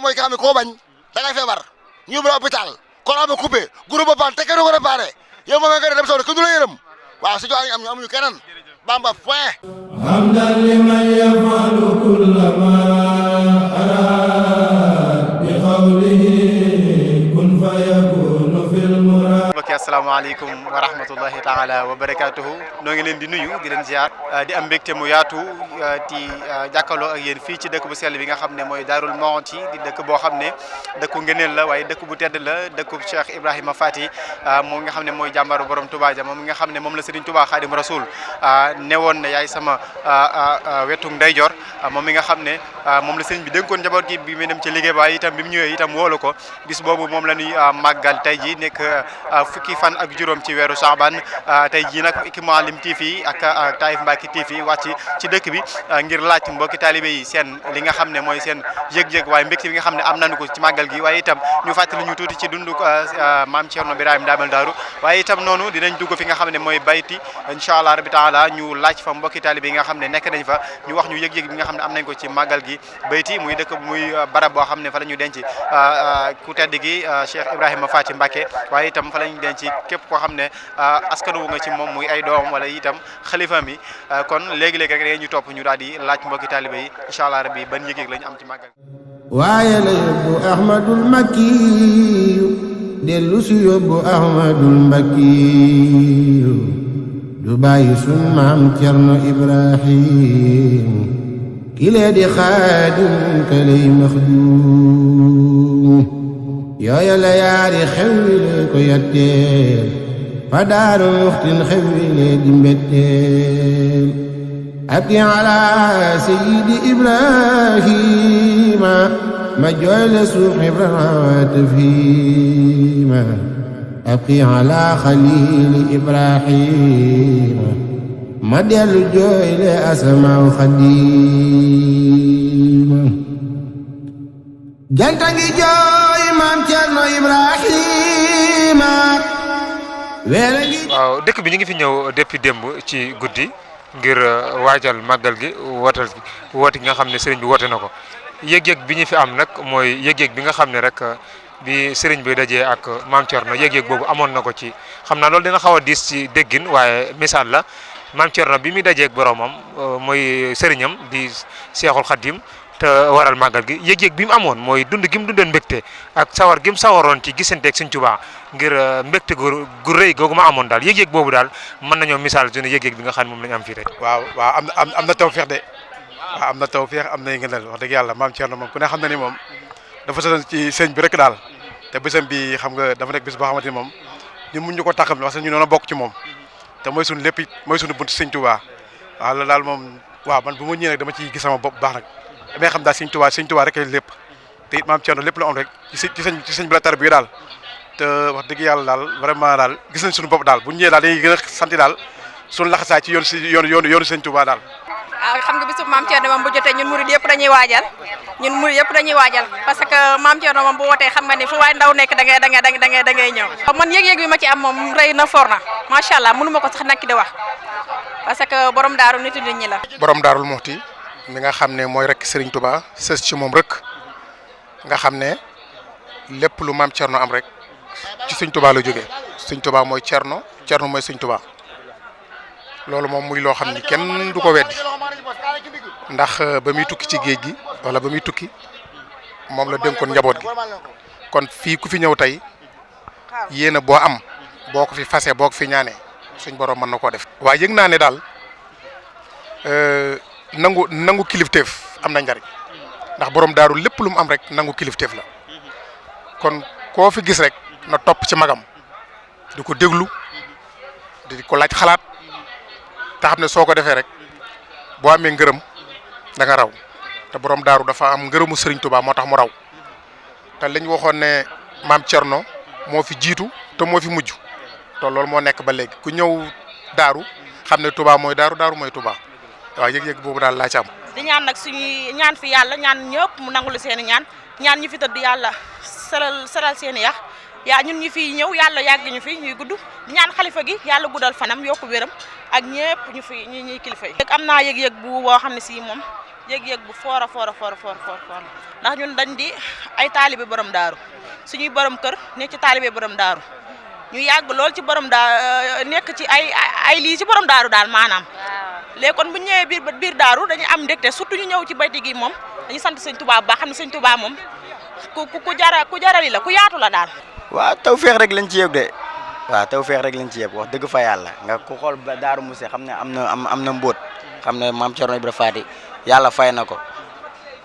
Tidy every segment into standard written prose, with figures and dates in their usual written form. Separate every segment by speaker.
Speaker 1: mooy ka xam ne koo bañ da ngay feebar ñu yóbbu la hôpital courant ba coupé groupe ba pan te kenn du ko réparé yow moom nga dem sawde kenn du la yërëm waaw si jox am amuñu keneen Bamba point
Speaker 2: hamdan liman yafalu kulla ma arad bi qawlihi kun fayakunu fil murad.
Speaker 3: mbokki asalaamaaleykum wa rahmatullahi taala wa barakatuhu noo ngi leen di nuyu di leen ziar di am mbégte mu yaatu ci jàkkaarloo ak yéen fii ci dëkk bu sell bi nga xam ne mooy Daarul Mouhty di dëkk boo xam ne dëkku ngëneel la waaye dëkk bu tedd la dëkku Cheikh Ibrahima Fati moom nga xam ne mooy jàmbaru borom Touba ja moom nga xam ne moom la Serigne Touba Khadim Rasoul newoon na yaay sama wetu ndeyjoor moom mi nga xam ne moom la Serigne bi dénkoon njaboot gi bi mu dem ci liggéey ba itam bi mu ñëwee itam woolu ko bis boobu moom la ñuy màggal tey ji nekk fukki fan ak juróom ci weeru Saaban tey jii nag équipe Mouhalim TV ak Taïf Mbacke TV wàcc ci dëkk bi ngir laaj mbokki taalibe yi seen li nga xam ne mooy seen yëg-yëg waaye mbégte bi nga xam ne am nañu ko ci màggal gi waaye itam ñu fàttali ñu tuuti ci dundu maam Thierno Birahim Damel Daaru waaye itam noonu dinañ dugg fi nga xam ne mooy bayti incha allah rabbi taala ñu laaj fa mbokki taalibe yi nga xam ne nekk nañ fa ñu wax ñu yëg-yëg bi nga xam ne am nañ ko ci màggal gi bayti muy dëkk muy barab boo xam ne fa la ñu denc ku tedd gi Cheikh Ibrahima Fati Mbacke waaye itam fa la ñu denc képp koo xam ne askanu nga ci moom muy ay doom wala itam xalifa mi kon léegi-léegi rek ñu topp ñu daal di laaj mbokki taalibe yi incha allah rabbi ban yëg-yëg la ñu am ci màggal
Speaker 2: waaye la yóbbu Ahmadul Makki dellu si yóbbu Ahmadul Makki du bàyyi sun maam Cerno Ibrahim kile di xaadim kaley maxdum yooya la yaari xewwile ko yatteel fa Daaru Muxtin xewwile di mbetteel abdi ala sayyidi Ibrahima ma jooyle suuf Ibrahima tafhima abdi ala xalili Ibrahima ma dellu jooyle asamaaw xadima janta ngi jooy maam Cerno Ibrahima weere ngi
Speaker 4: waaw dëkk bi ñu ngi fi ñëw depuis démb ci guddi ngir waajal màggal gi woote gi nga xam ne sëriñ bi woote na ko yëg-yëg bi ñu fi am nag mooy yëg-yëg bi nga xam ne rek bi sëriñ bi dajee ak maam Thierno yëg-yëg boobu amoon na ko ci xam naa loolu dina xaw a diis ci déggin waaye misaal la maam Thierno bi muy dajee ak boromam mooy sëriñam di Seexul Xaddim te waral màggal gi yëg-yëg bi mu amoon mooy dund gi mu dundoon mbégte ak sawar gi mu sawaroon ci gisanteeg Sëriñ Tuubaa ngir mbégte gu rëy googu ma amoon daal yëg-yëg boobu daal mën nañoo misaal suñu yëg-yëg bi nga xam ne moom lañu am fii tey.
Speaker 3: waaw am na tawfeex de waaw am na tawfeex am na ngëneel wax dëgg yàlla maam Thierno moom ku ne xam na ni moom dafa sosoon ci sëñ bi rek daal te bésam bi xam nga dafa nekk bés boo xamante ni moom ñun mun ñu ko taxam parce que ñu noonu bokk ci moom te mooy suñu lépp mooy suñu bunt Sëñ Tuubaa waaw loolu daal moom waaw man bu ma ñëwee nag dama ciy gis sama bopp baax nag damay xam daal Sëñ Tuubaa rek lépp te it maam Thierno lépp la am rek ci sëñ bi la tar bi daal te wax dëgg yàlla daal vraiment daal gis nañ suñu bopp daal bu ñëwee daal dañuy gën a sant daal suñu laxasaay ci yoonu Sëñ Tuubaa daal.
Speaker 5: waaw xam nga bisu maam Thierno moom bu jotee ñun murid yëpp dañuy waajal parce que maam Thierno moom bu wootee xam nga ni fu waay ndaw nekk da ngay ñëw. man yëg-yëg bi ma ci am moom rëy na for na macha allah mënu ma ko sax nakki di wax parce que borom daaru nitu nit ñi la.
Speaker 6: borom Daarul Muxti mi nga xam ne mooy rek Serigne Touba sës ci moom rek nga xam ne lépp lu maam Thierno am rek ci Sëñ Touba la jógee Sëñ Touba mooy Thierno mooy Sëñ Touba loolu moom muy loo xam ni kenn du ko weddi ndax ba muy tukki ci géej gi wala ba muy tukki moom la dénkoon njaboot gi kon fii ku fi ñëw tey yéena boo am boo ko fi fase boo ko fi ñaanee suñ borom mën na koo def. waaye yëg naa ne daal nangu kilifteef am na njariñ ndax borom daaru lépp lu mu am rek nangu kilifteef la kon koo fi gis rek na topp ci magam di ko déglu di ko laaj xalaat te xam ne soo ko defee rek boo amee ngërëm da nga raw te borom daaru dafa am ngërëmu Serigne Touba moo tax mu raw te liñ waxoon ne maam Thierno moo fi jiitu te moo fi mujj te loolu moo nekk ba léegi ku ñëw daaru xam ne Touba mooy daaru mooy Touba waaw yëg-yëg boobu daal laa ci am.
Speaker 7: di ñaan nag suñuy ñaan fi yàlla ñaan ñëpp mu nangulu seen i ñaan ñu fi tëdd yàlla seral seen i yax ñun ñu fi ñëw yàlla yàgg ñu fi ñuy gudd di ñaan xalifa gi yàlla guddal fanam yokku wéram ak ñëpp ñu fi ñuy kilifa yi. am naa yëg-yëg boo xam ne si moom yëg-yëg bu foor ndax ñun dañ di ay taalibe borom daaru suñuy borom kër nekk ci taalibe borom daaru ñu yàgg lool ci borom nekk ci ay lii ci borom daaru daal maanaam léegi kon bu ñu ñëwee biir daaru dañuy am ndégte surtout ñu ñëw ci bayti gi moom dañuy sant sëñ Touba bu baax xam ne sëñ Touba moom ku jarali la ku yaatu la daal.
Speaker 8: waaw tawfeex rek lañ ci yëg de waaw tawfeex rek lañ ci yëg wax dëgg fa yàlla nga ku xool ba Daaru Musse xam ne am na mbóot xam ne maam Thierno Ibra Faty yàlla fay na ko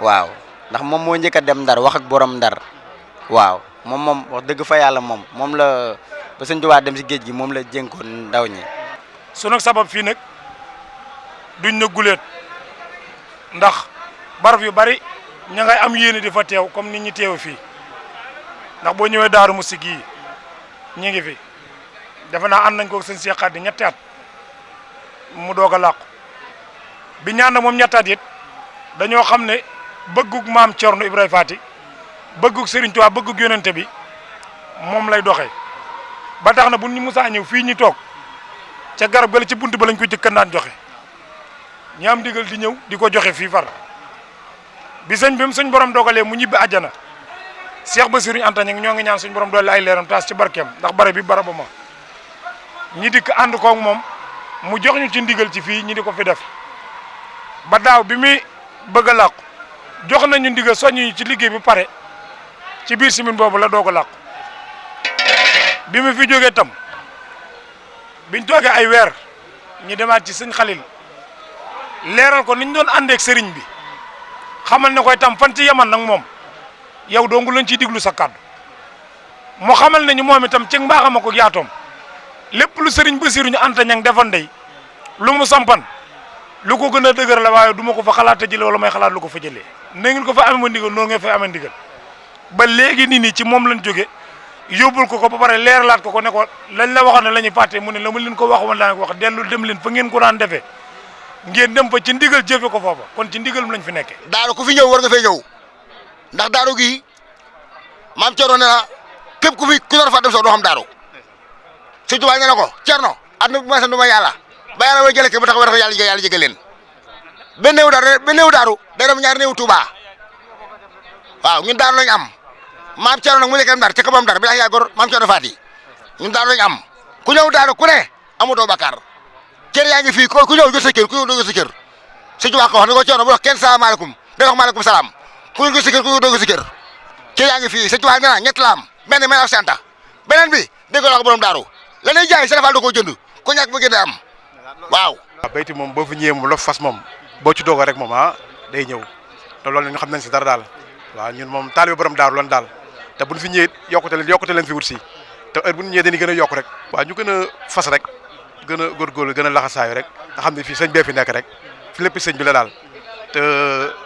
Speaker 8: waaw ndax moom moo njëkk a dem Ndar wax ak borom Ndar waaw moom wax dëgg fa yàlla moom la ba sëñ Touba dem si géej gi moom la jénkoon ndaw ñi.
Speaker 9: sunu sabab fii nag duñ na guleet ndax barab yu bari ña ngay am yéene di fa teew comme nit ñi teew fii ndax boo ñëwee Daaru Musse gii ñi ngi fi defe naa ànd nañ ko sëñ Cheikh Khady ñetti at mu doog a làqu bi ñaan na moom ñetti at it dañoo xam ne bëggug maam Thierno Ibra Faty bëggug Serigne Touba bëggug yonente bi moom lay doxee ba tax na bu ñu musaa ñëw fii ñu toog ca garab gala ci bunt ba lañ ko jëkkan daan joxe ñi am digal di ñëw di ko joxe fii far bi suñ borom dogalee mu ñibbi àjjana Cheikh Bassirou Anta Niang ñoo ngi ñaan suñ borom doole ay leeram taas ci barkeem ndax bare bi baraba ma ñi dikk ànd koog moom mu jox ñu ci ndigal ci fii ñi di ko fi def ba daaw bi muy bëgg a làqu jox nañu ndigal soññu ci liggéey bi pare ci biir simin boobu la doog a làqu bi mu fi jógee tam biñ toogee ay weer ñu demaat ci sëñ Xalil leeral ko niñ doon àndeek sëriñ bi xamal ne koy tam fan ci yaman nag moom yow dongu lañ ciy diglu sa kàddu mu xamal nañu moom itam ci mbaaxam ko yaatoom lépp lu sëriñ Bassirou ñu Anta Niang defan day lu mu sampan lu ko gën a dëgër la waaye du ma ko fa xalaata jëlee wala may xalaat lu ko fa jëlee na ngeen ko fa amee ndigal noonu ngeen fa amee ndigal ba léegi nii ci moom lañ jóge yóbbul ko ba pare leeralaat ko ne ko lañ la waxoon ne la ñuy fàtte mu ne la ma leen ko waxoon daan ko wax dellu dem leen fa ngeen ko daan defee ngeen dem fa ci ndigal jëfe ko foofa kon ci ndigal lañ fi nekkee.
Speaker 1: daaru ku fi ñëw war nga fee ñëw ndax daaru gii maam Thierno nee na képp ku doon fa dem sax doo xam daaru sëñ Tuubaa nee na ko Thierno àdduna bi ma sant ma yàlla ba yàlla way jëlee ke ba tax war fa yàlla jege leen benn néew daaru day dem ñaari néew Tuubaa waaw ñun daaru lañ am maam Thierno nag mu nekkee Ndar ca kabam Ndar bi laa yaa gor maam Thierno Faty ñun daaru lañ am ku ñëw daaru ku ne amatoo bakkaar kër yaa ngi fii ku ñëw jot sa kër ku ñëw doo jot sa kër sëñ Tuubaa ko wax ne ko Thierno bu wax kenn salaamaaleykum day wax maaleykum salaam ku ñëw jot sa kër ku ñëw doo jot sa kër kër yaa ngi fii sëñ Tuubaa nee na ñett la am benn mel santa beneen bi dégg nga borom daaru la ñuy jaay Serigne Fall da koo jënd ku ñàkk ba gën a am waaw.
Speaker 6: bayti moom boo fi ñëwee moom lof fas moom boo ci doog rek moom day ñëw te loolu ñu xam nañ si dara daal waaw ñun moom taalibe borom daaru lan daal te buñ fi ñëwee yokkute leen fi wut si te heure bu ñu ñëwee dañuy gën a yokk rek. waaw ñu gën a fas rek gën a góorgóorlu gën a laxasaayu rek nga xam ne fii sëñ bee fi nekk rek fi lépp sëñ bi la daal te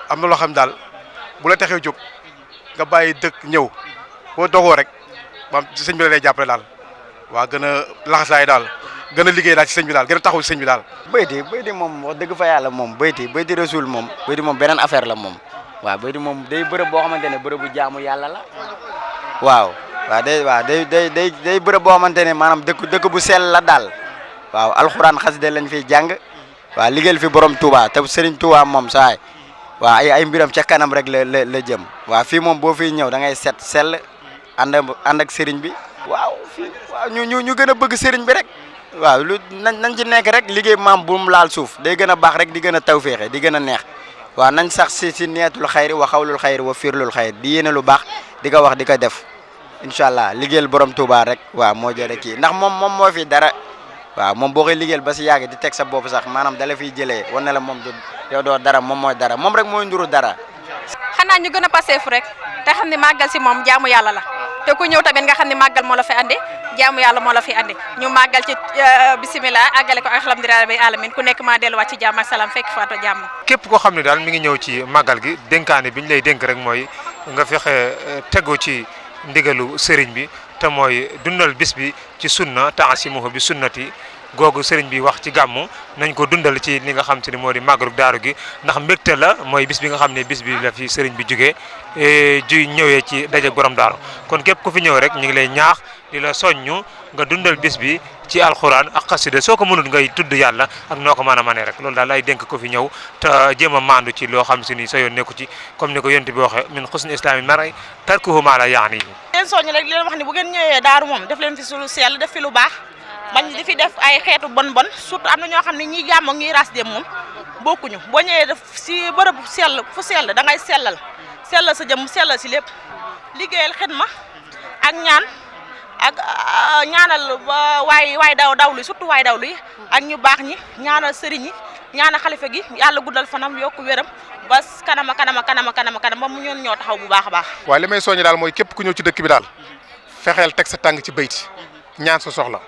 Speaker 6: am na loo xam daal bu la taxee jóg nga bàyyi dëkk ñëw boo dogoo rek maam ci sëñ bi la lay jàppale daal waa gën a laxasaay daal gën a liggéey daal ci sëñ bi daal gën a taxaw ci sëñ bi daal.
Speaker 8: bayti moom wax dëgg fa yàlla moom bayti rasul moom beneen affaire la moom waaw bayti moom day bërëb boo xamante ne bërëb bu jaamu yàlla la waaw day bërëb boo xamante ne maanaam dëkk bu sell la daal waaw alxuraan xasida lañ fiy jàng waaw liggéeyal fi borom Touba te Serigne Touba moom saay waaw ay mbiram ca kanam rek la jëm waaw fii moom boo fiy ñëw da ngay set sell ànd ak Serigne bi waaw fii waaw ñu gën a bëgg Serigne bi rek waaw nañ ci nekk rek liggéey maam bu mu laal suuf day gën a baax rek di gën a tawféexe di gën a neex waaw nañ sax si neetul xayri wa xawlul xayri wa firlul xayri di yéene lu baax di ko wax di ko def incha allah liggéeyal borom Touba rek waaw moo jëre kii ndax moom moo fi dara waaw moom boo koy liggéeyal ba si yàgg di teg sa bopp sax maanaam dala fiy jëlee wan ne la moom yow doo dara moom mooy dara moom rek mooy nduru dara.
Speaker 5: xanaa ñu gën a paseefu rek te xam ne màggal si moom jaamu yàlla la te ku ñëw tamit nga xam ne màggal moo la fi andi jaamu yàlla moo la fi andi ñu màggal ci bisimilah àggale ko alhamdulilah rabbil alamin ku nekk maa delluwaat ci jàmm ak salaam fekk faatu jàmm.
Speaker 4: képp koo xam ne daal mi ngi ñëw ci màggal gi dénkaane bi ñu lay dénk rek mooy nga fexe tegu ci ndigalu sëriñ bi te mooy dundal bis bi ci sunna taasimuhu bi sunnati googu sëriñ bi wax ci gàmmu nañ ko dundal ci li nga xam te ni moo di màggalu daaru gi ndax mbégte la mooy bis bi nga xam ne bis bi la fi sëriñ bi jógee ju ñëwee ci daje borom daaru kon képp ku fi ñëw rek ñu ngi lay ñaax di la soññu nga dundal bis bi ci alxuraan ak xasida soo ko mënul ngay tudd yàlla ak noo ko mën a mënee rek loolu daal ay dénk ko fi ñëw te jéem a maandu ci loo xam si ni sa yoon nekku ci comme ni ko yonent bi waxee min xusni islaami mari tarkuhu maa la yaani
Speaker 7: leen soññ rek leen wax ni bu ngeen ñëwee daaru moom def leen fi su lu sell def fi lu baax bañ di fi def ay xeetu bon surtout am na ñoo xam ne ñiy jàmm ak ñiy ras dem moom bokkuñu boo ñëwee def si bërëb sell fu sell da ngay sellal sa jëm sellal si lépp liggéeyal xidma ak ñaan ak ñaanal waay dawlu surtout waay dawlu yi ak ñu baax ñi ñaanal sëriñ yi ñaanal xalifa gi yàlla guddal fanam yokku wéram ba kanama ba mu ñoon ñoo taxaw bu baax a baax.
Speaker 6: waaye li may soññi daal mooy képp ku ñëw ci dëkk bi daal fexeel teg sa tàng ci bayti ñaan sa soxla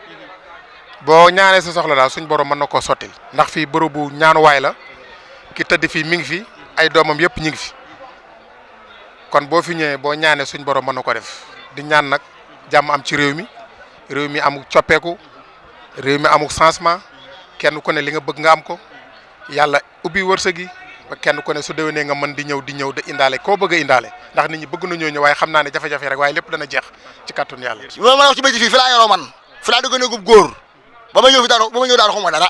Speaker 6: boo ñaanee sa soxla daal suñ borom mën na koo sottil ndax fii bërëbu ñaanuwaay la ki tëdd fii mi ngi fi ay doomam yëpp ñi ngi fi kon boo fi ñëwee boo ñaanee suñ borom mën na ko def di ñaan nag jàmm am ci réew mi amul coppeeku réew mi amul changement kenn ku ne li nga bëgg nga am ko yàlla ubbi wërsëg yi ba kenn ku ne su déwénee nga mën di ñëw da indaale koo bëgg a indaale ndax nit ñi bëgg nañoo ñëw waaye xam naa ne jafe-jafe rek waaye lépp dana jeex ci kàttanu yàlla.
Speaker 1: loolu ma wax ci béy fii fi laa yoroo man fi laa dugg néegub góor ba ma ñëw daal xamuma dara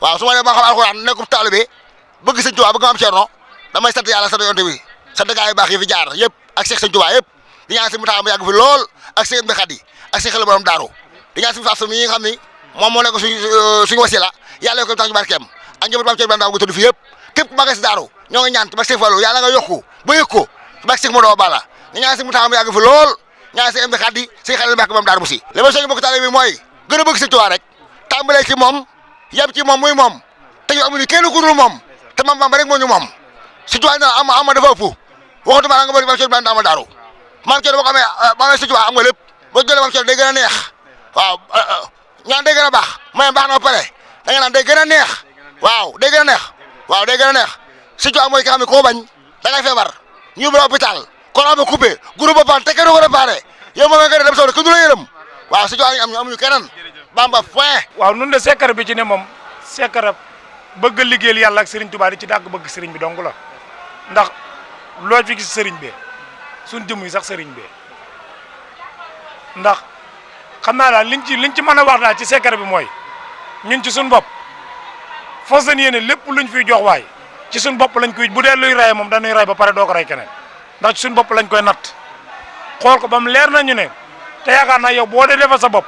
Speaker 1: waaw su ma nee ba xam alxuraan nekkub taalibe bëgg sëñ Tuubaa bëgg ma am Cerno damay sant yàlla sant yonent bi sant gaa yu baax yi fi jaar yëpp ak Seex sëñ Tuubaa yëpp di ñaan si mu taxaw mu yàgg fi lool ak seen bi xat yi ak seen xel borom daaru di ñaan si faas mi nga xam ni moom moo nekk suñu wasila yàlla ko tax ñu barkeem ak njëbat maam Cerno daaw gu tudd fi yëpp képp ku màggal si daaru ñoo ngi ñaan ci Seex Fallu yàlla nga yokku ba yëg ko ci barke Seex Modou Balla di ñaan si mu taxaw mu yàgg fi lool ñaan seen bi xat yi seen xel barke borom daaru bu si li ma soñu bokk taalibe bi mooy gën a bëgg sëñ Tuubaa rek tàmbalee ci moom yem ci moom muy moom te ñu amuñu kenn ku dul moom te mam Bamba rek moo ñu moom sëñ Tuubaa na ama dafa ëpp waxatuma la nga bëri maam Cerno daan amal daaru maam Cerno boo ko amee ba amee sëñ Tuubaa am nga lépp boo jëlee maam Cerno day gën a neex waaw ñaan day gën a baax may baax na ba pare da nga naan day gën a neex waaw day gën a neex waaw day gën a neex sëñ Tuubaa mooy ki xam ne koo bañ da ngay feebar ñu yóbbu la hôpital courant ba coupé groupe ba pan te kenn du ko réparé yow moom nga dem sawde kenn du la yërëm waaw sëñ Tuubaa amuñu keneen Bamba point.
Speaker 9: waaw nun de sekkar bi ci ne moom sekkar bëgg a liggéeyal yàlla ak Serigne Touba di ci dàgg bëgg Serigne bi dong la ndax loo fi gis Serigne bee suñ jëm yi sax Serigne bee ndax xam naa daal liñ ci mën a wax daal ci sekkar bi mooy ñun ci suñ bopp fas yéene lépp luñ fiy jox waay ci suñ bopp lañ koy bu dee luy rey moom dañuy rey ba pare doo ko rey keneen ndax ci suñ bopp lañ koy natt xool ko ba mu leer nañu ne te yaakaar naa yow boo dee defal sa bopp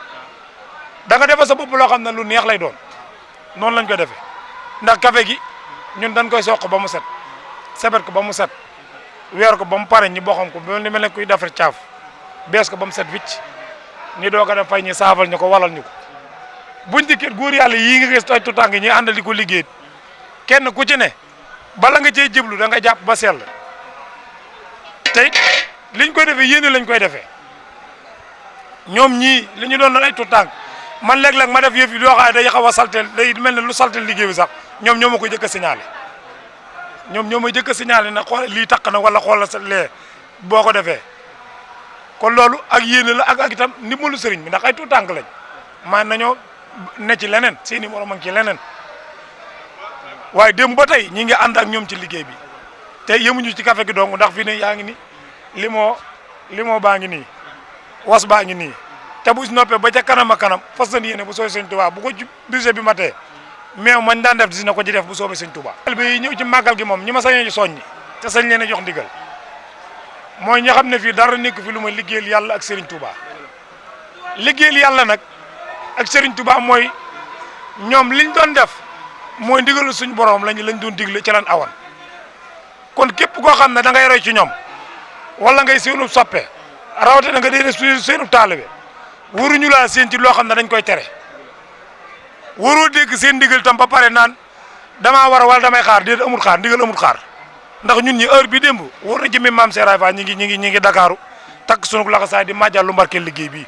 Speaker 9: da nga defal sa bopp loo xam ne lu neex lay doon noonu lañ koy defee ndax café gi ñun dañ koy soq ba mu set sebet ko ba mu set weer ko ba mu pare ñi boxam ko ba mel ne kuy defar caaf bees ko ba mu set wicc ñi doog a def fay ñi saafal ñu ko walal ñu ko buñ dikkee góor yàlla yii nga gis toj tutànk ñi àndal di ko liggéey kenn ku ci ne bala nga cey jëblu da nga jàpp ba sell tey liñ koy defee yéene lañ koy defee ñoom ñii li ñu doon ay tutànk man léeg-léeg ma def yëf yi loo xam ne day xaw a saltel day mel ne lu saltel liggéey bi sax ñoom ñoo ma koy jëkk a signalé ñoom ñoo may jëkk a signalé na xool lii takk na wala xoolal sa lee boo ko defee kon loolu ak yéene la ak itam ndimbalu sëriñ bi ndax ay tutànk lañ man nañoo ne ci leneen seeni morom a ngi ci leneen waaye démb ba tey ñi ngi ànd ak ñoom ci liggéey bi te yemuñu ci café gi dong ndax fii ne yaa ngi ni limoo baa ngi nii was baa ngi nii te bu noppee ba ca kanam a kanam fas yéene bu soobee sëñ Touba bu ko ci budget bi matee mais mañ daan def dina ko ci def bu soobee sëñ Touba. bi ñëw ci màggal gi moom ñi ma sañee soññi te sañ leen a jox ndigal mooy ñi xam ne fii dara nekk fi lu ma liggéeyal yàlla ak Serigne Touba liggéeyal yàlla nag ak Serigne Touba mooy ñoom liñ doon def mooy ndigalu suñu borom lañ doon digle ci lan awan kon képp koo xam ne da ngay roy ci ñoom wala ngay seenu soppe rawatina nga dee seenu taalibe waruñu laa seen ci loo xam ne dañ koy tere waroo dégg seen ndigal tam ba pare naan damaa war a wala damay xaar déedéet amul xaar ndigal amul xaar ndax ñun ñi heure bi démb war na jëmee maam Seeraay Fa ñi ngi Dakaaru takk sunu laxasaay di màjjal lu mbarkeel liggéey bii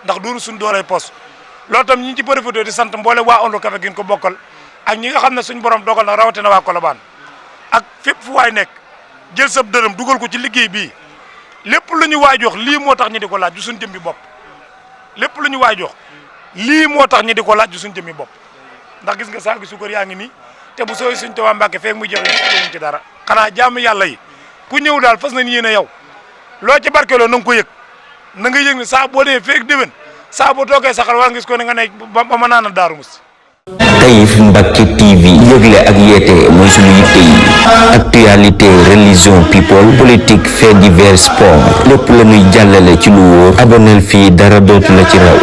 Speaker 9: ndax doonu suñu doolay pos loolu tam ñi ci profité di sant mboole waa Ondu Café gi ko bokkal ak ñi nga xam ne suñu borom dogal na rawatina waa Colobane ak fépp fu waay nekk jël sab dërëm dugal ko ci liggéey bii lépp lu ñu waay jox lii moo tax ñu di ko laaj du suñu jëm bi bopp lépp lu ñu waay jox lii moo tax ñi di ko laaj suñ jëmi bopp ndax gis nga saako sukar yaa ngi nii te bu sooy suñ Tuubaa Mbàkke feek muy joxe ñu ci dara xanaa jàmm yàlla yi ku ñëw daal fas nañ yéene yow loo ci barkeeloo na nga ko yëg na nga yëg ne saa boo demee feek déwén saa boo toogee saxal waa ngis ko ne nga nekk ba ma naan Daaru Musti.
Speaker 10: Taïf Mbacke TV yëgle ak yeete mooy suñu yitte yi actualité religion people politique fait divers sport lépp la ñuy jàllale ci lu wóor aboneel fii dara dootu la ci raw